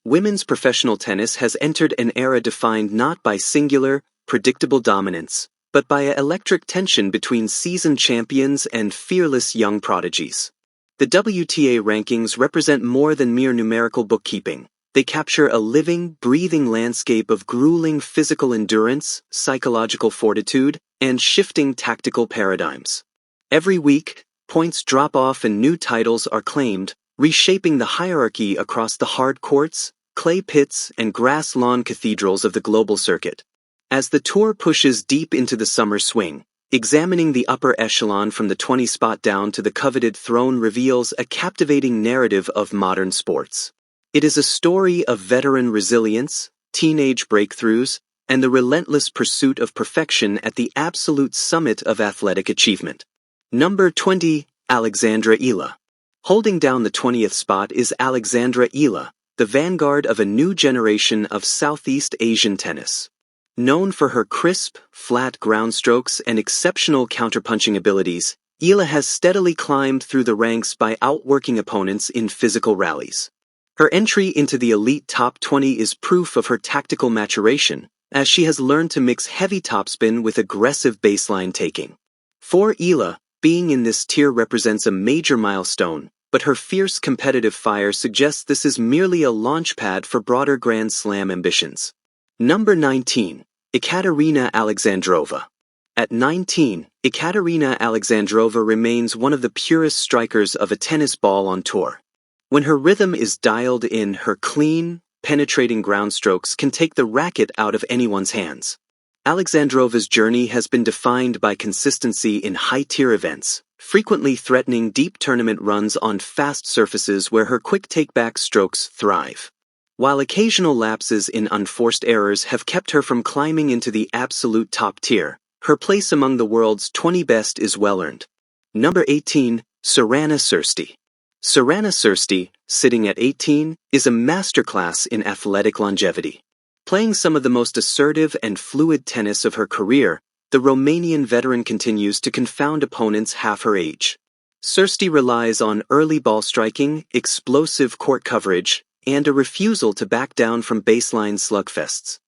women's professional tennis has entered an era defined not by singular, predictable dominance, but by an electric tension between seasoned champions and fearless young prodigies. The WTA rankings represent more than mere numerical bookkeeping. They capture a living, breathing landscape of grueling physical endurance, psychological fortitude, and shifting tactical paradigms. Every week, points drop off and new titles are claimed, reshaping the hierarchy across the hard courts, clay pits, and grass lawn cathedrals of the global circuit. As the tour pushes deep into the summer swing, examining the upper echelon from the 20 spot down to the coveted throne reveals a captivating narrative of modern sports. It is a story of veteran resilience, teenage breakthroughs, and the relentless pursuit of perfection at the absolute summit of athletic achievement. Number 20, Alexandra Eala. Holding down the 20th spot is Alexandra Eala, the vanguard of a new generation of Southeast Asian tennis. Known for her crisp, flat ground strokes and exceptional counterpunching abilities, Eala has steadily climbed through the ranks by outworking opponents in physical rallies. Her entry into the elite top 20 is proof of her tactical maturation, as she has learned to mix heavy topspin with aggressive baseline taking. For Eala, being in this tier represents a major milestone, but her fierce competitive fire suggests this is merely a launchpad for broader Grand Slam ambitions. Number 19, Ekaterina Alexandrova. At 19, Ekaterina Alexandrova remains one of the purest strikers of a tennis ball on tour. When her rhythm is dialed in, her clean, penetrating ground strokes can take the racket out of anyone's hands. Alexandrova's journey has been defined by consistency in high-tier events, frequently threatening deep tournament runs on fast surfaces where her quick take-back strokes thrive. While occasional lapses in unforced errors have kept her from climbing into the absolute top tier, her place among the world's 20 best is well-earned. Number 18, Sorana Cîrstea. Sorana Cîrstea, sitting at 18, is a masterclass in athletic longevity. Playing some of the most assertive and fluid tennis of her career, the Romanian veteran continues to confound opponents half her age. Cîrstea relies on early ball striking, explosive court coverage, and a refusal to back down from baseline slugfests.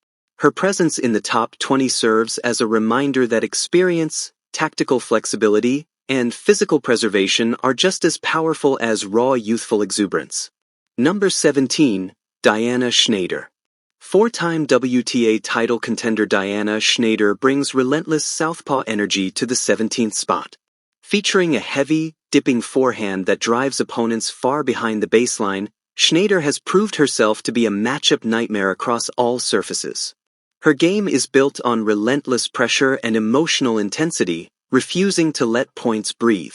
Her presence in the top 20 serves as a reminder that experience, tactical flexibility, and physical preservation are just as powerful as raw youthful exuberance. Number 17, Diana Schneider. Four-time WTA title contender Diana Schneider brings relentless southpaw energy to the 17th spot. Featuring a heavy, dipping forehand that drives opponents far behind the baseline, Schneider has proved herself to be a matchup nightmare across all surfaces. Her game is built on relentless pressure and emotional intensity, refusing to let points breathe.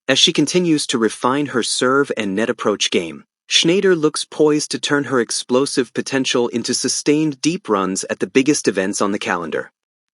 As she continues to refine her serve and net approach game, Schneider looks poised to turn her explosive potential into sustained deep runs at the biggest events on the calendar.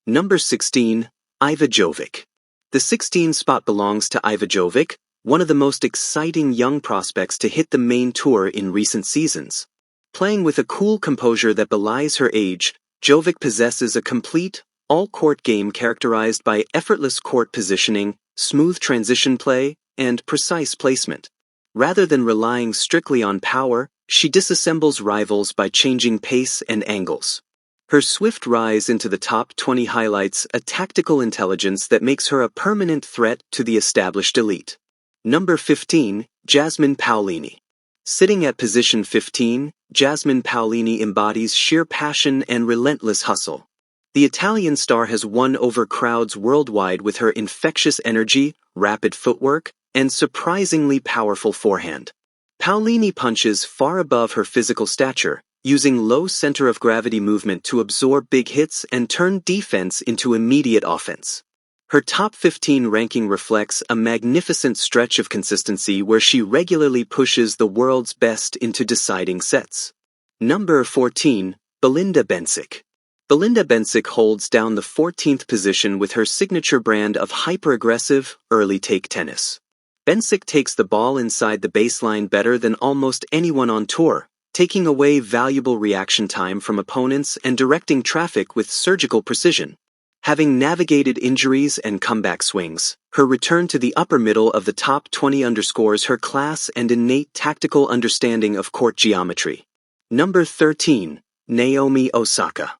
Number 16, Iva Jovic. The 16th spot belongs to Iva Jovic, one of the most exciting young prospects to hit the main tour in recent seasons. Playing with a cool composure that belies her age, Jovic possesses a complete, all-court game characterized by effortless court positioning, smooth transition play, and precise placement. Rather than relying strictly on power, she disassembles rivals by changing pace and angles. Her swift rise into the top 20 highlights a tactical intelligence that makes her a permanent threat to the established elite. Number 15, Jasmine Paolini. Sitting at position 15, Jasmine Paolini embodies sheer passion and relentless hustle. The Italian star has won over crowds worldwide with her infectious energy, rapid footwork, and surprisingly powerful forehand. Paolini punches far above her physical stature, using low center of gravity movement to absorb big hits and turn defense into immediate offense. Her top 15 ranking reflects a magnificent stretch of consistency where she regularly pushes the world's best into deciding sets. Number 14, Belinda Bencic. Belinda Bencic holds down the 14th position with her signature brand of hyper-aggressive, early-take tennis. Bencic takes the ball inside the baseline better than almost anyone on tour, taking away valuable reaction time from opponents and directing traffic with surgical precision. Having navigated injuries and comeback swings, her return to the upper middle of the top 20 underscores her class and innate tactical understanding of court geometry. Number 13. Naomi Osaka.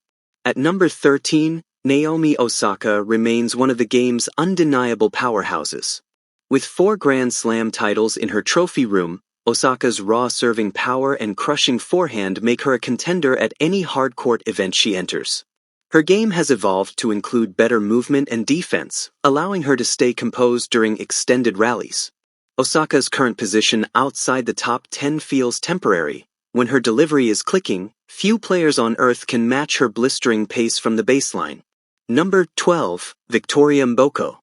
At number 13, Naomi Osaka remains one of the game's undeniable powerhouses. With 4 Grand Slam titles in her trophy room, Osaka's raw serving power and crushing forehand make her a contender at any hard-court event she enters. Her game has evolved to include better movement and defense, allowing her to stay composed during extended rallies. Osaka's current position outside the top 10 feels temporary. When her delivery is clicking, few players on earth can match her blistering pace from the baseline. Number 12. Victoria Mboko.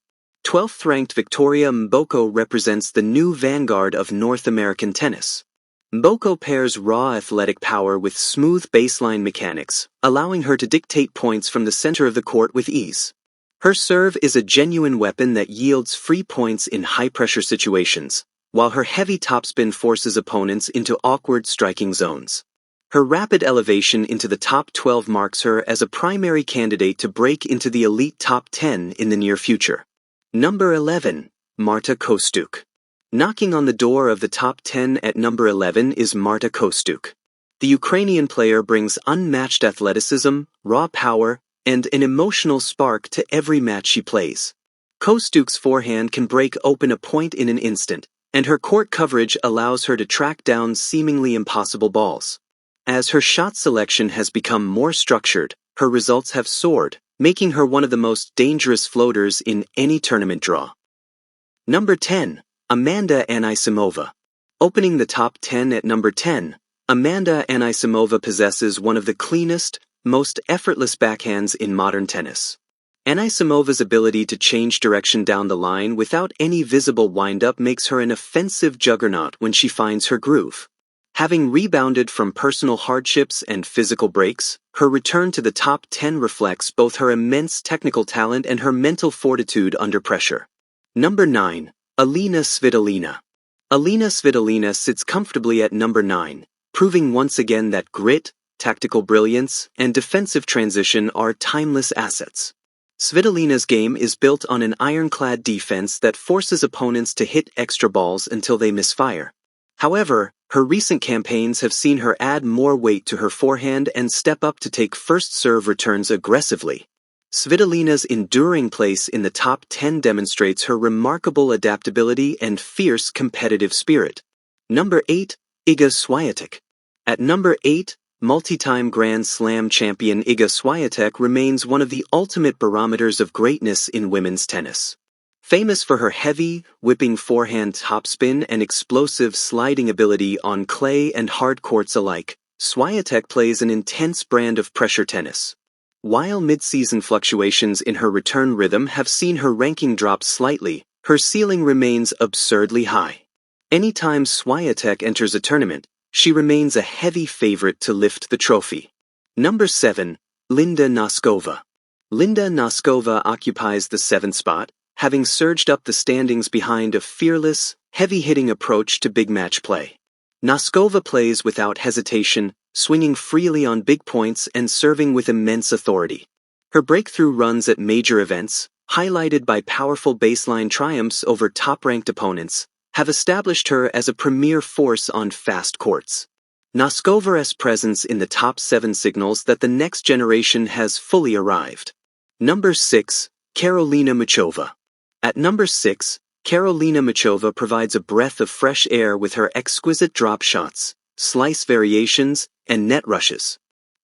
12th-ranked Victoria Mboko represents the new vanguard of North American tennis. Mboko pairs raw athletic power with smooth baseline mechanics, allowing her to dictate points from the center of the court with ease. Her serve is a genuine weapon that yields free points in high-pressure situations, while her heavy topspin forces opponents into awkward striking zones. Her rapid elevation into the top 12 marks her as a primary candidate to break into the elite top 10 in the near future. Number 11. Marta Kostyuk. Knocking on the door of the top 10 at number 11 is Marta Kostyuk. The Ukrainian player brings unmatched athleticism, raw power, and an emotional spark to every match she plays. Kostyuk's forehand can break open a point in an instant, and her court coverage allows her to track down seemingly impossible balls. As her shot selection has become more structured, her results have soared, making her one of the most dangerous floaters in any tournament draw. Number 10. Amanda Anisimova. Opening the top 10 at number 10, Amanda Anisimova possesses one of the cleanest, most effortless backhands in modern tennis. Anisimova's ability to change direction down the line without any visible wind-up makes her an offensive juggernaut when she finds her groove. Having rebounded from personal hardships and physical breaks, her return to the top 10 reflects both her immense technical talent and her mental fortitude under pressure. Number 9. Alina Svitolina. Alina Svitolina sits comfortably at number 9, proving once again that grit, tactical brilliance, and defensive transition are timeless assets. Svitolina's game is built on an ironclad defense that forces opponents to hit extra balls until they misfire. However, her recent campaigns have seen her add more weight to her forehand and step up to take first serve returns aggressively. Svitolina's enduring place in the top 10 demonstrates her remarkable adaptability and fierce competitive spirit. Number 8. Iga Swiatek. At number 8, multi-time Grand Slam champion Iga Swiatek remains one of the ultimate barometers of greatness in women's tennis. Famous for her heavy, whipping forehand topspin and explosive sliding ability on clay and hard courts alike, Swiatek plays an intense brand of pressure tennis. While mid-season fluctuations in her return rhythm have seen her ranking drop slightly, her ceiling remains absurdly high. Anytime Swiatek enters a tournament, she remains a heavy favorite to lift the trophy. Number 7. Linda Noskova. Linda Noskova occupies the 7th spot, having surged up the standings behind a fearless, heavy-hitting approach to big match play. Noskova plays without hesitation, swinging freely on big points and serving with immense authority. Her breakthrough runs at major events, highlighted by powerful baseline triumphs over top-ranked opponents, have established her as a premier force on fast courts. Noskova's presence in the top 7 signals that the next generation has fully arrived. Number 6. Karolina Muchova. At number 6, Karolina Muchova provides a breath of fresh air with her exquisite drop shots, slice variations, and net rushes.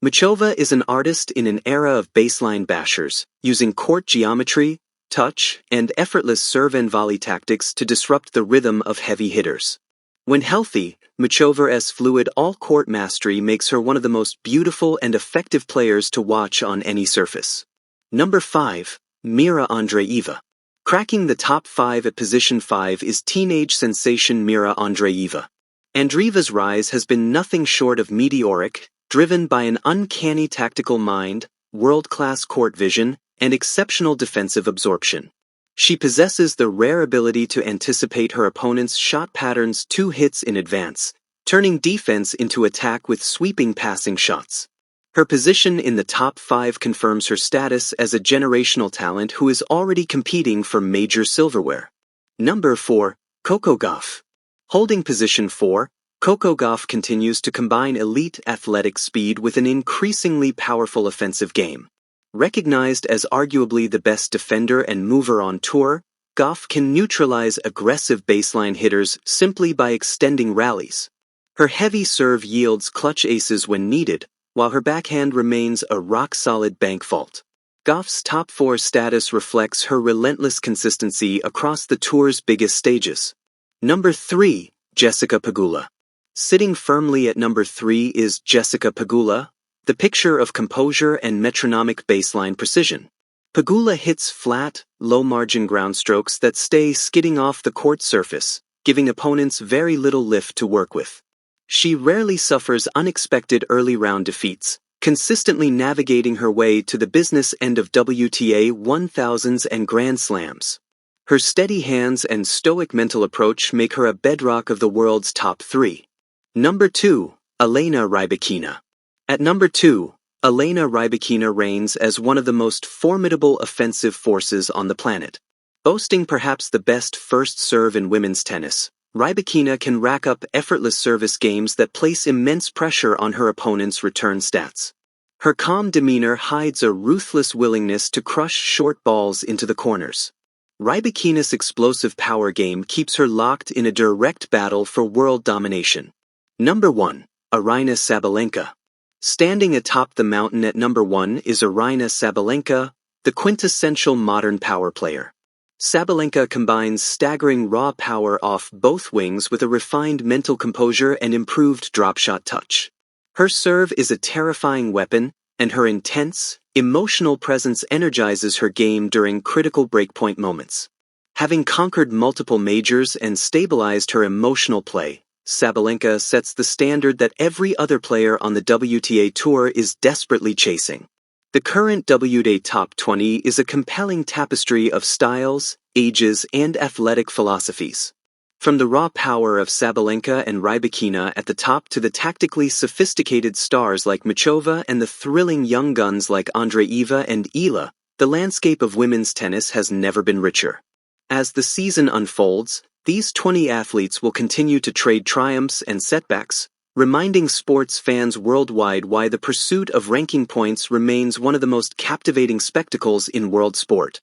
Muchova is an artist in an era of baseline bashers, using court geometry, touch, and effortless serve and volley tactics to disrupt the rhythm of heavy hitters. When healthy, Muchova's fluid all-court mastery makes her one of the most beautiful and effective players to watch on any surface. Number 5. Mira Andreeva. Cracking the top 5 at position 5 is teenage sensation Mira Andreeva. Andreeva's rise has been nothing short of meteoric, driven by an uncanny tactical mind, world-class court vision, and exceptional defensive absorption. She possesses the rare ability to anticipate her opponent's shot patterns 2 hits in advance, turning defense into attack with sweeping passing shots. Her position in the top 5 confirms her status as a generational talent who is already competing for major silverware. Number 4. Coco Gauff. Holding position 4, Coco Gauff continues to combine elite athletic speed with an increasingly powerful offensive game. Recognized as arguably the best defender and mover on tour, Gauff can neutralize aggressive baseline hitters simply by extending rallies. Her heavy serve yields clutch aces when needed, while her backhand remains a rock-solid bank vault. Gauff's top 4 status reflects her relentless consistency across the tour's biggest stages. Number 3, Jessica Pegula. Sitting firmly at number 3 is Jessica Pegula, the picture of composure and metronomic baseline precision. Pegula hits flat, low-margin ground strokes that stay skidding off the court surface, giving opponents very little lift to work with. She rarely suffers unexpected early-round defeats, consistently navigating her way to the business end of WTA 1000s and Grand Slams. Her steady hands and stoic mental approach make her a bedrock of the world's top 3. Number 2, Elena Rybakina. At number 2, Elena Rybakina reigns as one of the most formidable offensive forces on the planet. Boasting perhaps the best first serve in women's tennis, Rybakina can rack up effortless service games that place immense pressure on her opponent's return stats. Her calm demeanor hides a ruthless willingness to crush short balls into the corners. Rybakina's explosive power game keeps her locked in a direct battle for world domination. Number 1, Aryna Sabalenka. Standing atop the mountain at number 1 is Aryna Sabalenka, the quintessential modern power player. Sabalenka combines staggering raw power off both wings with a refined mental composure and improved drop shot touch. Her serve is a terrifying weapon, and her intense, emotional presence energizes her game during critical breakpoint moments. Having conquered multiple majors and stabilized her emotional play, Sabalenka sets the standard that every other player on the WTA Tour is desperately chasing. The current WTA Top 20 is a compelling tapestry of styles, ages, and athletic philosophies. From the raw power of Sabalenka and Rybakina at the top to the tactically sophisticated stars like Muchova and the thrilling young guns like Andreeva and Eala, the landscape of women's tennis has never been richer. As the season unfolds, these 20 athletes will continue to trade triumphs and setbacks, reminding sports fans worldwide why the pursuit of ranking points remains one of the most captivating spectacles in world sport.